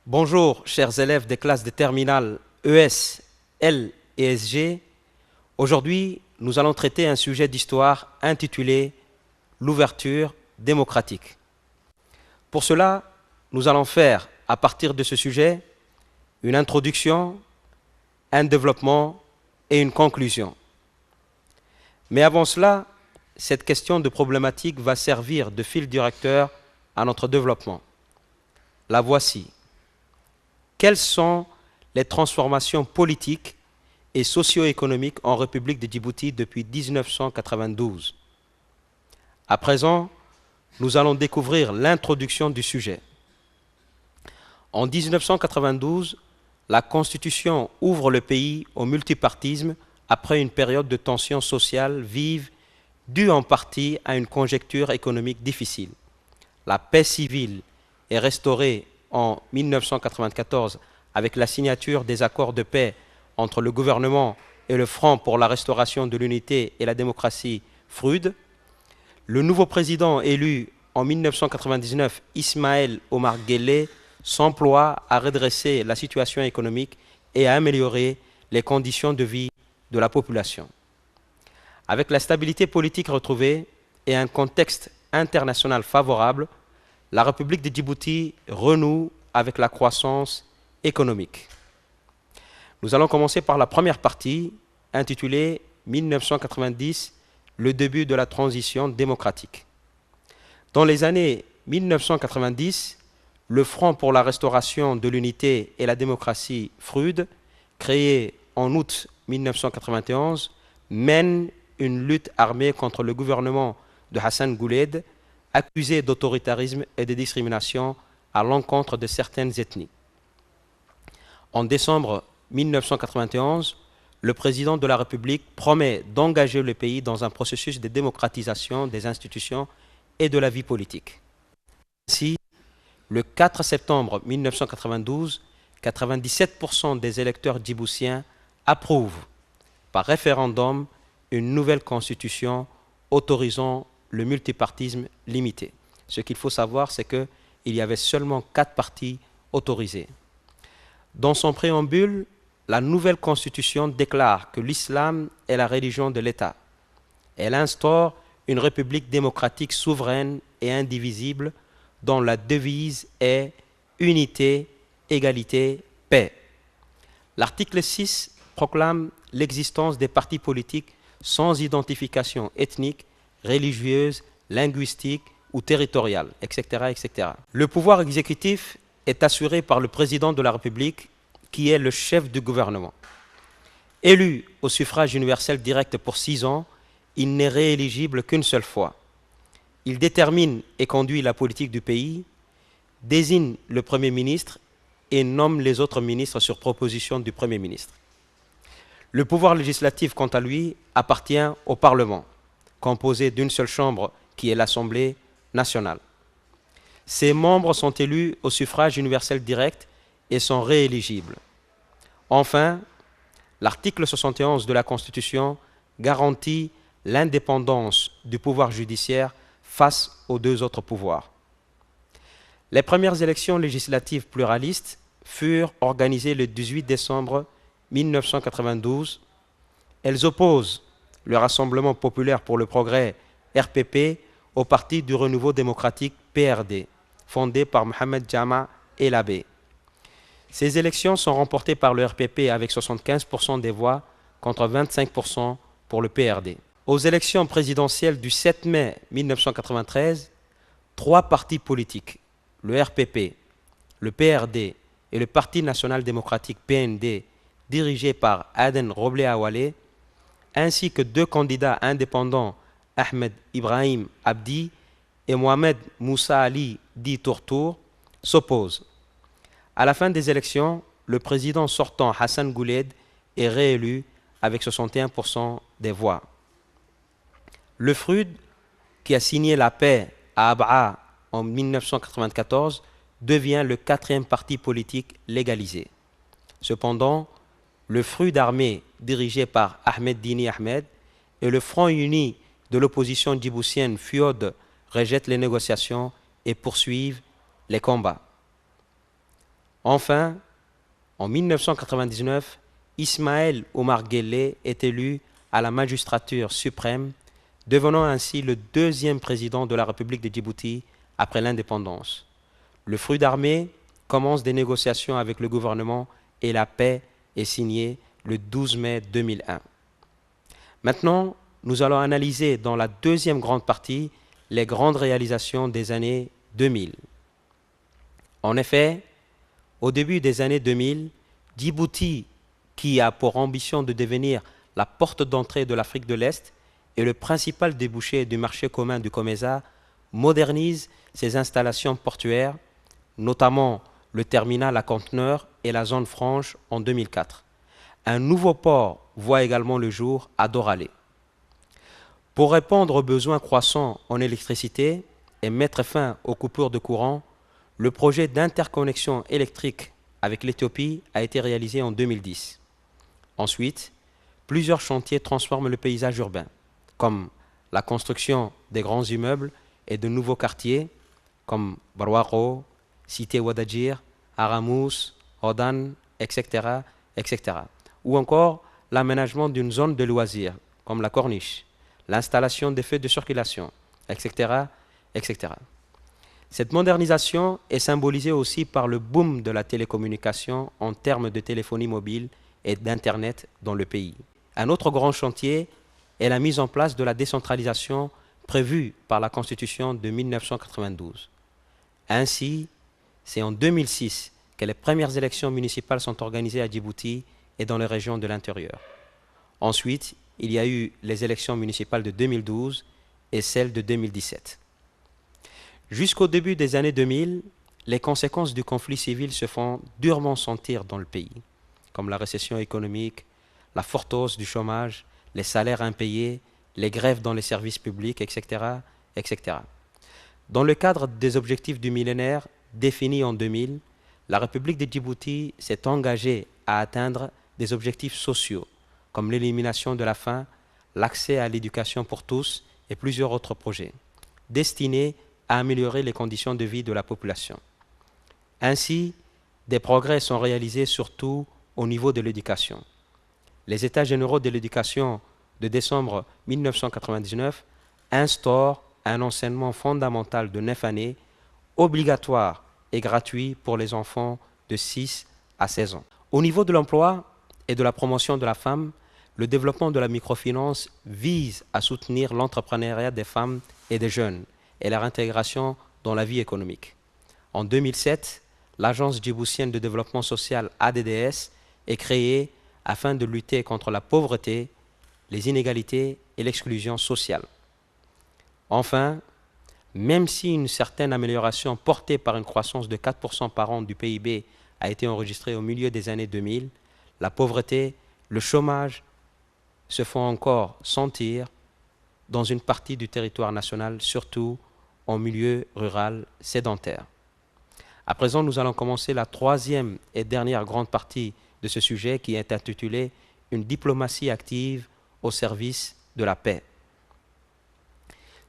Bonjour, chers élèves des classes de terminale ES, L et SG. Aujourd'hui, nous allons traiter un sujet d'histoire intitulé l'ouverture démocratique. Pour cela, nous allons faire, à partir de ce sujet, une introduction, un développement et une conclusion. Mais avant cela, cette question de problématique va servir de fil directeur à notre développement. La voici. Quelles sont les transformations politiques et socio-économiques en République de Djibouti depuis 1992? À présent, nous allons découvrir l'introduction du sujet. En 1992, la Constitution ouvre le pays au multipartisme après une période de tensions sociales vives due en partie à une conjoncture économique difficile. La paix civile est restaurée en 1994 avec la signature des accords de paix entre le gouvernement et le Front pour la restauration de l'unité et la démocratie FRUD. Le nouveau président élu en 1999, Ismaël Omar Guelleh, s'emploie à redresser la situation économique et à améliorer les conditions de vie de la population. Avec la stabilité politique retrouvée et un contexte international favorable, la République de Djibouti renoue avec la croissance économique. Nous allons commencer par la première partie, intitulée 1990, le début de la transition démocratique. Dans les années 1990, le Front pour la restauration de l'unité et la démocratie FRUD, créé en août 1991, mène une lutte armée contre le gouvernement de Hassan Guled, accusé d'autoritarisme et de discrimination à l'encontre de certaines ethnies. En décembre 1991, le président de la République promet d'engager le pays dans un processus de démocratisation des institutions et de la vie politique. Ainsi, le 4 septembre 1992, 97% des électeurs djiboutiens approuvent par référendum une nouvelle constitution autorisant le multipartisme limité. Ce qu'il faut savoir, c'est qu'il y avait seulement 4 partis autorisés. Dans son préambule, la nouvelle constitution déclare que l'islam est la religion de l'État. Elle instaure une république démocratique souveraine et indivisible dont la devise est unité, égalité, paix. L'article 6 proclame l'existence des partis politiques sans identification ethnique, religieuse, linguistique ou territoriale, etc., etc. Le pouvoir exécutif est assuré par le président de la République, qui est le chef du gouvernement. Élu au suffrage universel direct pour 6 ans, il n'est rééligible qu'une seule fois. Il détermine et conduit la politique du pays, désigne le Premier ministre et nomme les autres ministres sur proposition du Premier ministre. Le pouvoir législatif, quant à lui, appartient au Parlement, composé d'une seule chambre qui est l'Assemblée nationale. Ses membres sont élus au suffrage universel direct et sont rééligibles. Enfin, l'article 71 de la Constitution garantit l'indépendance du pouvoir judiciaire face aux 2 autres pouvoirs. Les premières élections législatives pluralistes furent organisées le 18 décembre 1992. Elles opposent le Rassemblement populaire pour le progrès, RPP, au Parti du renouveau démocratique, PRD, fondé par Mohamed Jama El Abbé. Ces élections sont remportées par le RPP avec 75% des voix contre 25% pour le PRD. Aux élections présidentielles du 7 mai 1993, 3 partis politiques, le RPP, le PRD et le Parti national démocratique PND, dirigé par Aden Roblé Awalé, ainsi que 2 candidats indépendants, Ahmed Ibrahim Abdi et Mohamed Moussa Ali dit Tourtour, s'opposent. À la fin des élections, le président sortant Hassan Guled est réélu avec 61% des voix. Le FRUD, qui a signé la paix à Abha en 1994, devient le 4e parti politique légalisé. Cependant, le FRUD armé, dirigé par Ahmed Dini Ahmed, et le Front uni de l'opposition djiboutienne FUOD rejettent les négociations et poursuivent les combats. Enfin, en 1999, Ismaël Omar Guelleh est élu à la magistrature suprême, devenant ainsi le deuxième président de la République de Djibouti après l'indépendance. Le fruit d'armée commence des négociations avec le gouvernement et la paix est signée le 12 mai 2001. Maintenant, nous allons analyser dans la deuxième grande partie les grandes réalisations des années 2000. En effet, au début des années 2000, Djibouti, qui a pour ambition de devenir la porte d'entrée de l'Afrique de l'Est et le principal débouché du marché commun du COMESA, modernise ses installations portuaires, notamment le terminal à conteneurs et la zone franche en 2004. Un nouveau port voit également le jour à Doralé. Pour répondre aux besoins croissants en électricité et mettre fin aux coupures de courant, le projet d'interconnexion électrique avec l'Éthiopie a été réalisé en 2010. Ensuite, plusieurs chantiers transforment le paysage urbain, comme la construction des grands immeubles et de nouveaux quartiers, comme Barwaro, Cité Ouadadjir, Aramous, Odan, etc., etc. Ou encore l'aménagement d'une zone de loisirs, comme la Corniche, l'installation des feux de circulation, etc., etc. Cette modernisation est symbolisée aussi par le boom de la télécommunication en termes de téléphonie mobile et d'Internet dans le pays. Un autre grand chantier est la mise en place de la décentralisation prévue par la Constitution de 1992. Ainsi, c'est en 2006 que les premières élections municipales sont organisées à Djibouti et dans les régions de l'intérieur. Ensuite, il y a eu les élections municipales de 2012 et celles de 2017. Jusqu'au début des années 2000, les conséquences du conflit civil se font durement sentir dans le pays, comme la récession économique, la forte hausse du chômage, les salaires impayés, les grèves dans les services publics, etc., etc. Dans le cadre des objectifs du millénaire définis en 2000, la République de Djibouti s'est engagée à atteindre des objectifs sociaux, comme l'élimination de la faim, l'accès à l'éducation pour tous et plusieurs autres projets, destinés à améliorer les conditions de vie de la population. Ainsi, des progrès sont réalisés surtout au niveau de l'éducation. Les États généraux de l'éducation de décembre 1999 instaurent un enseignement fondamental de 9 années, obligatoire et gratuit pour les enfants de 6 à 16 ans. Au niveau de l'emploi et de la promotion de la femme, le développement de la microfinance vise à soutenir l'entrepreneuriat des femmes et des jeunes et leur intégration dans la vie économique. En 2007, l'Agence djiboutienne de développement social ADDS est créée afin de lutter contre la pauvreté, les inégalités et l'exclusion sociale. Enfin, même si une certaine amélioration portée par une croissance de 4% par an du PIB a été enregistrée au milieu des années 2000, la pauvreté, le chômage se font encore sentir dans une partie du territoire national, surtout en milieu rural sédentaire. À présent, nous allons commencer la troisième et dernière grande partie de ce sujet qui est intitulée « Une diplomatie active au service de la paix ».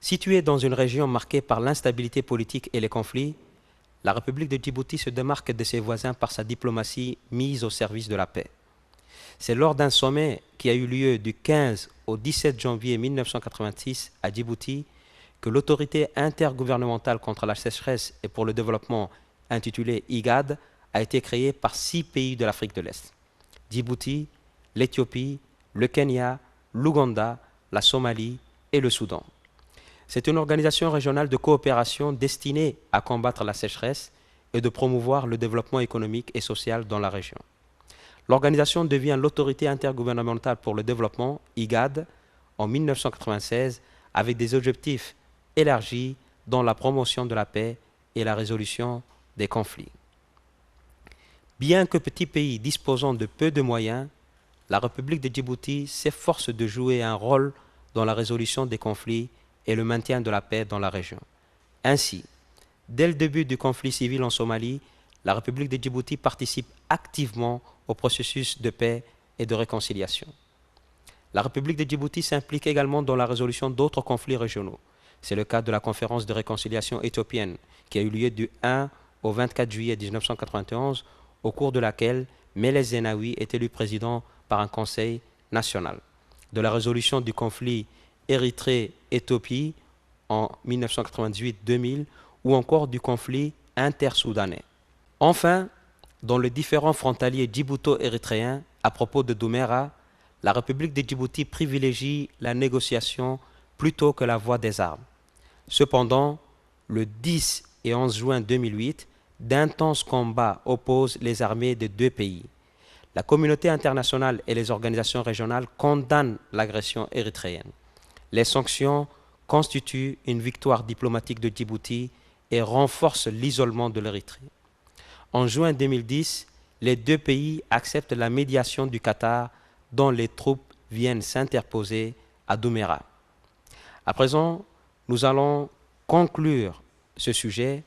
Située dans une région marquée par l'instabilité politique et les conflits, la République de Djibouti se démarque de ses voisins par sa diplomatie mise au service de la paix. C'est lors d'un sommet qui a eu lieu du 15 au 17 janvier 1986 à Djibouti que l'autorité intergouvernementale contre la sécheresse et pour le développement, intitulée IGAD, a été créée par 6 pays de l'Afrique de l'Est: Djibouti, l'Éthiopie, le Kenya, l'Ouganda, la Somalie et le Soudan. C'est une organisation régionale de coopération destinée à combattre la sécheresse et de promouvoir le développement économique et social dans la région. L'organisation devient l'autorité intergouvernementale pour le développement, IGAD, en 1996, avec des objectifs élargis dans la promotion de la paix et la résolution des conflits. Bien que petit pays disposant de peu de moyens, la République de Djibouti s'efforce de jouer un rôle dans la résolution des conflits et le maintien de la paix dans la région. Ainsi, dès le début du conflit civil en Somalie, la République de Djibouti participe activement au processus de paix et de réconciliation. La République de Djibouti s'implique également dans la résolution d'autres conflits régionaux. C'est le cas de la conférence de réconciliation éthiopienne qui a eu lieu du 1 au 24 juillet 1991 au cours de laquelle Meles Zenawi est élu président par un conseil national. De la résolution du conflit Érythrée-Éthiopie en 1998-2000 ou encore du conflit intersoudanais. Enfin, dans le différend frontalier djibouto-érythréen à propos de Douméra, la République de Djibouti privilégie la négociation plutôt que la voie des armes. Cependant, le 10 et 11 juin 2008, d'intenses combats opposent les armées des deux pays. La communauté internationale et les organisations régionales condamnent l'agression érythréenne. Les sanctions constituent une victoire diplomatique de Djibouti et renforcent l'isolement de l'Érythrée. En juin 2010, les deux pays acceptent la médiation du Qatar dont les troupes viennent s'interposer à Douméra. À présent, nous allons conclure ce sujet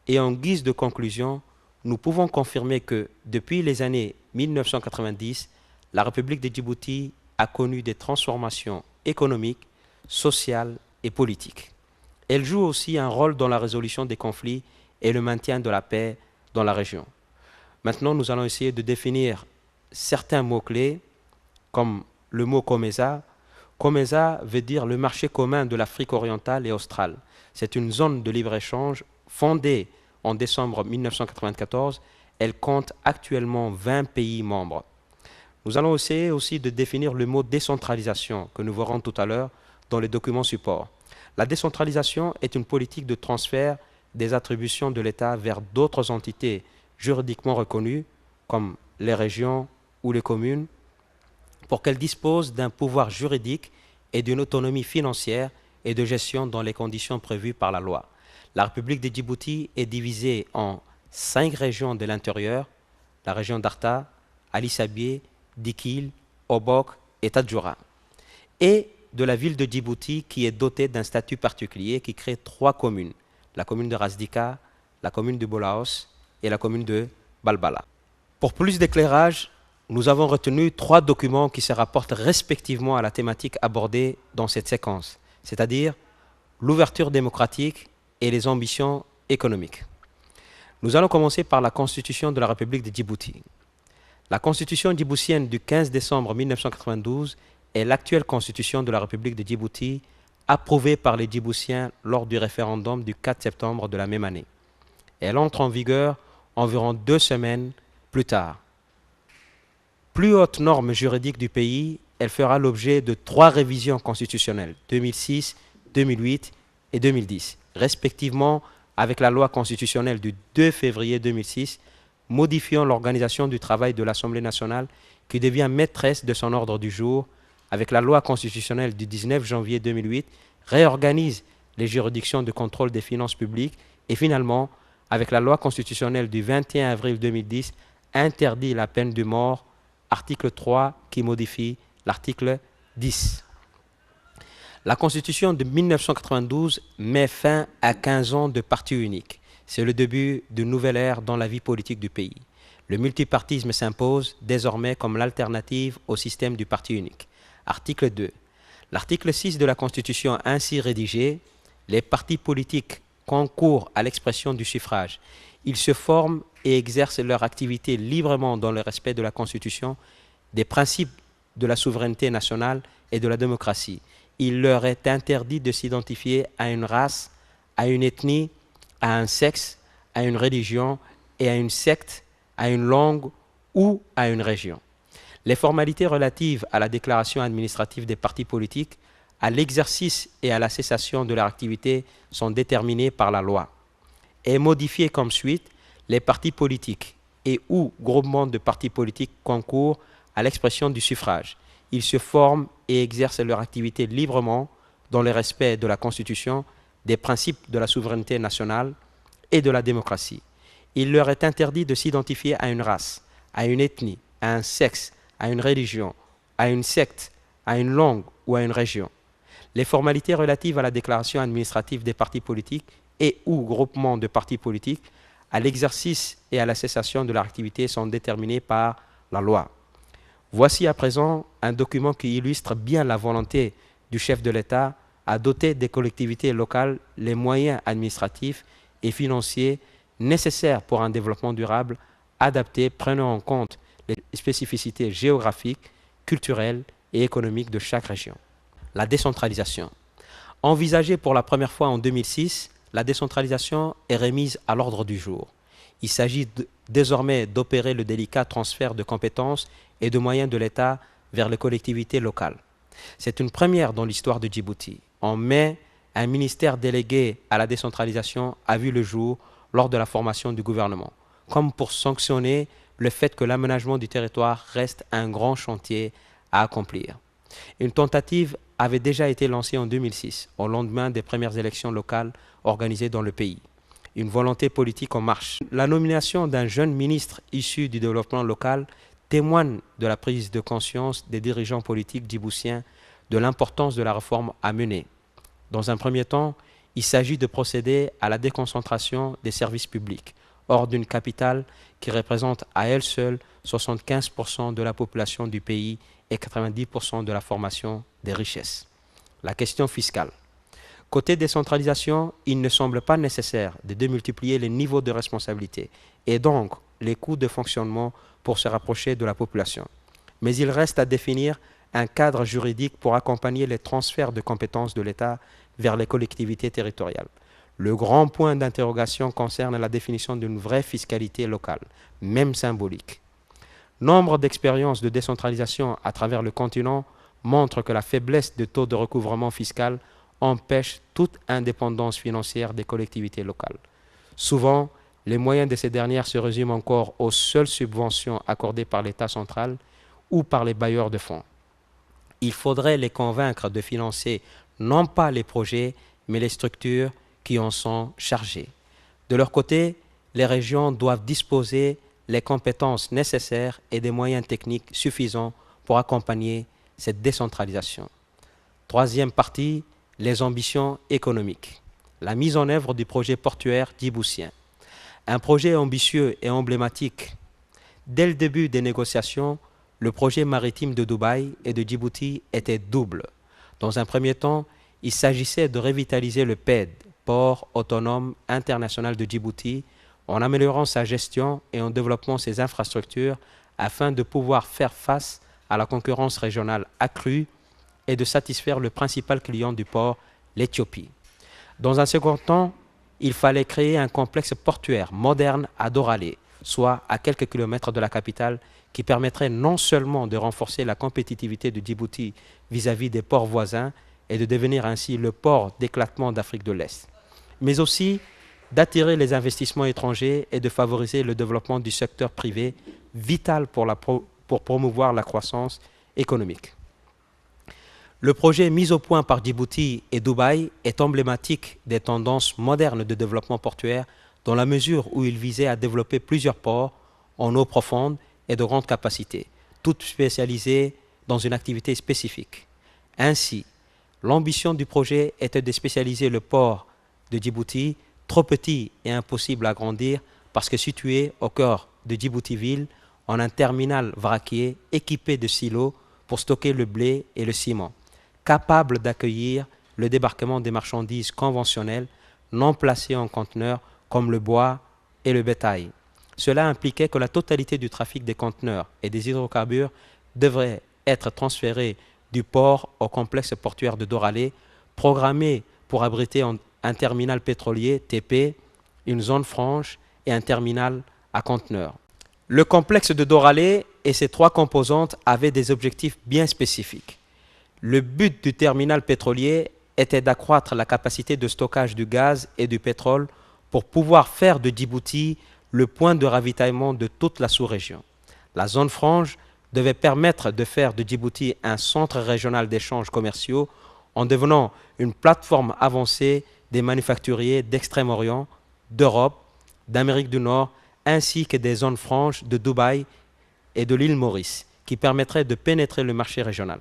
et en guise de conclusion, nous pouvons confirmer que depuis les années 1990, la République de Djibouti a connu des transformations économiques, sociales et politiques. Elle joue aussi un rôle dans la résolution des conflits et le maintien de la paix dans la région. Maintenant, nous allons essayer de définir certains mots-clés, comme le mot COMESA. COMESA veut dire le marché commun de l'Afrique orientale et australe. C'est une zone de libre-échange fondée en décembre 1994. Elle compte actuellement 20 pays membres. Nous allons essayer aussi de définir le mot décentralisation que nous verrons tout à l'heure dans les documents support. La décentralisation est une politique de transfert des attributions de l'État vers d'autres entités juridiquement reconnues, comme les régions ou les communes, pour qu'elles disposent d'un pouvoir juridique et d'une autonomie financière et de gestion dans les conditions prévues par la loi. La République de Djibouti est divisée en 5 régions de l'intérieur, la région d'Arta, Ali Sabié, Dikil, Obok et Tadjoura, et de la ville de Djibouti qui est dotée d'un statut particulier qui crée 3 communes, la commune de Razdika, la commune de Bolaos et la commune de Balbala. Pour plus d'éclairage, nous avons retenu 3 documents qui se rapportent respectivement à la thématique abordée dans cette séquence, c'est-à-dire l'ouverture démocratique et les ambitions économiques. Nous allons commencer par la Constitution de la République de Djibouti. La Constitution djiboutienne du 15 décembre 1992 est l'actuelle Constitution de la République de Djibouti, approuvée par les Djiboutiens lors du référendum du 4 septembre de la même année. Elle entre en vigueur environ 2 semaines plus tard. Plus haute norme juridique du pays, elle fera l'objet de 3 révisions constitutionnelles, 2006, 2008 et 2010, respectivement avec la loi constitutionnelle du 2 février 2006, modifiant l'organisation du travail de l'Assemblée nationale qui devient maîtresse de son ordre du jour, avec la loi constitutionnelle du 19 janvier 2008, réorganise les juridictions de contrôle des finances publiques et finalement, avec la loi constitutionnelle du 21 avril 2010, interdit la peine de mort, article 3 qui modifie l'article 10. La Constitution de 1992 met fin à 15 ans de parti unique. C'est le début d'une nouvelle ère dans la vie politique du pays. Le multipartisme s'impose désormais comme l'alternative au système du parti unique. Article 2. L'article 6 de la Constitution ainsi rédigé, les partis politiques concourent à l'expression du suffrage. Ils se forment et exercent leur activité librement dans le respect de la Constitution, des principes de la souveraineté nationale et de la démocratie. Il leur est interdit de s'identifier à une race, à une ethnie, à un sexe, à une religion et à une secte, à une langue ou à une région. Les formalités relatives à la déclaration administrative des partis politiques, à l'exercice et à la cessation de leur activité sont déterminées par la loi. Est modifiée comme suite, les partis politiques et ou groupements de partis politiques concourent à l'expression du suffrage. Ils se forment et exercent leur activité librement dans le respect de la Constitution, des principes de la souveraineté nationale et de la démocratie. Il leur est interdit de s'identifier à une race, à une ethnie, à un sexe, à une religion, à une secte, à une langue ou à une région. Les formalités relatives à la déclaration administrative des partis politiques et ou groupements de partis politiques, à l'exercice et à la cessation de leur activité sont déterminées par la loi. Voici à présent un document qui illustre bien la volonté du chef de l'État à doter des collectivités locales les moyens administratifs et financiers nécessaires pour un développement durable adaptée prenant en compte les spécificités géographiques, culturelles et économiques de chaque région. La décentralisation. Envisagée pour la première fois en 2006, la décentralisation est remise à l'ordre du jour. Il s'agit désormais d'opérer le délicat transfert de compétences et de moyens de l'État vers les collectivités locales. C'est une première dans l'histoire de Djibouti. En mai, un ministère délégué à la décentralisation a vu le jour lors de la formation du gouvernement, comme pour sanctionner le fait que l'aménagement du territoire reste un grand chantier à accomplir. Une tentative avait déjà été lancée en 2006, au lendemain des premières élections locales organisées dans le pays. Une volonté politique en marche. La nomination d'un jeune ministre issu du développement local témoigne de la prise de conscience des dirigeants politiques djiboutiens de l'importance de la réforme à mener. Dans un premier temps, il s'agit de procéder à la déconcentration des services publics, hors d'une capitale qui représente à elle seule 75% de la population du pays et 90% de la formation des richesses. La question fiscale. Côté décentralisation, il ne semble pas nécessaire de démultiplier les niveaux de responsabilité et donc les coûts de fonctionnement pour se rapprocher de la population. Mais il reste à définir un cadre juridique pour accompagner les transferts de compétences de l'État vers les collectivités territoriales. Le grand point d'interrogation concerne la définition d'une vraie fiscalité locale, même symbolique. Nombre d'expériences de décentralisation à travers le continent montrent que la faiblesse des taux de recouvrement fiscal empêche toute indépendance financière des collectivités locales. Souvent, les moyens de ces dernières se résument encore aux seules subventions accordées par l'État central ou par les bailleurs de fonds. Il faudrait les convaincre de financer non pas les projets, mais les structures qui en sont chargées. De leur côté, les régions doivent disposer les compétences nécessaires et des moyens techniques suffisants pour accompagner cette décentralisation. Troisième partie, les ambitions économiques. La mise en œuvre du projet portuaire djiboutien. Un projet ambitieux et emblématique. Dès le début des négociations, le projet maritime de Dubaï et de Djibouti était double. Dans un premier temps, il s'agissait de revitaliser le PED, Port autonome international de Djibouti, en améliorant sa gestion et en développant ses infrastructures afin de pouvoir faire face à la concurrence régionale accrue et de satisfaire le principal client du port, l'Éthiopie. Dans un second temps, il fallait créer un complexe portuaire moderne à Doralé, soit à quelques kilomètres de la capitale, qui permettrait non seulement de renforcer la compétitivité de Djibouti vis-à-vis des ports voisins et de devenir ainsi le port d'éclatement d'Afrique de l'Est, mais aussi d'attirer les investissements étrangers et de favoriser le développement du secteur privé, vital pour promouvoir la croissance économique. Le projet mis au point par Djibouti et Dubaï est emblématique des tendances modernes de développement portuaire dans la mesure où il visait à développer plusieurs ports en eau profonde et de grande capacité, toutes spécialisées dans une activité spécifique. Ainsi, l'ambition du projet était de spécialiser le port de Djibouti, trop petit et impossible à grandir parce que situé au cœur de Djibouti-Ville, en un terminal vraquier équipé de silos pour stocker le blé et le ciment, capable d'accueillir le débarquement des marchandises conventionnelles non placées en conteneurs comme le bois et le bétail. Cela impliquait que la totalité du trafic des conteneurs et des hydrocarbures devrait être transférée du port au complexe portuaire de Doralé, programmé pour abriter un terminal pétrolier TP, une zone franche et un terminal à conteneurs. Le complexe de Doralé et ses trois composantes avaient des objectifs bien spécifiques. Le but du terminal pétrolier était d'accroître la capacité de stockage du gaz et du pétrole pour pouvoir faire de Djibouti le point de ravitaillement de toute la sous-région. La zone franche devait permettre de faire de Djibouti un centre régional d'échanges commerciaux en devenant une plateforme avancée des manufacturiers d'Extrême-Orient, d'Europe, d'Amérique du Nord, ainsi que des zones franches de Dubaï et de l'île Maurice, qui permettraient de pénétrer le marché régional.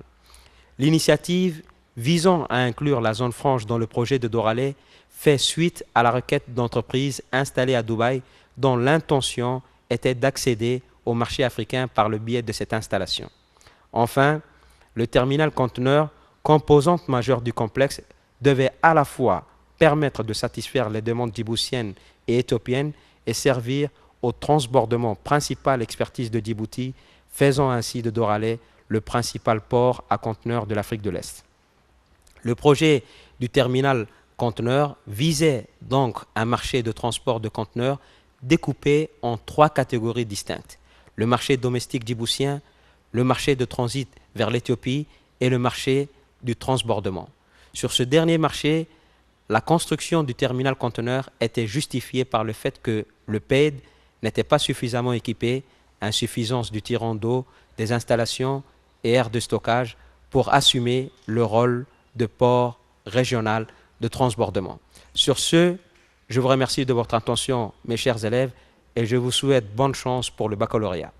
L'initiative visant à inclure la zone franche dans le projet de Doralé fait suite à la requête d'entreprises installées à Dubaï dont l'intention était d'accéder au marché africain par le biais de cette installation. Enfin, le terminal conteneur, composante majeure du complexe, devait à la fois permettre de satisfaire les demandes djiboutiennes et éthiopiennes et servir au transbordement principal expertise de Djibouti, faisant ainsi de Doralé le principal port à conteneurs de l'Afrique de l'Est. Le projet du terminal conteneurs visait donc un marché de transport de conteneurs découpé en 3 catégories distinctes. Le marché domestique djiboutien, le marché de transit vers l'Éthiopie et le marché du transbordement. Sur ce dernier marché, la construction du terminal conteneur était justifiée par le fait que le PAID n'était pas suffisamment équipé, insuffisance du tirant d'eau, des installations et aires de stockage pour assumer le rôle de port régional de transbordement. Sur ce, je vous remercie de votre attention, mes chers élèves, et je vous souhaite bonne chance pour le baccalauréat.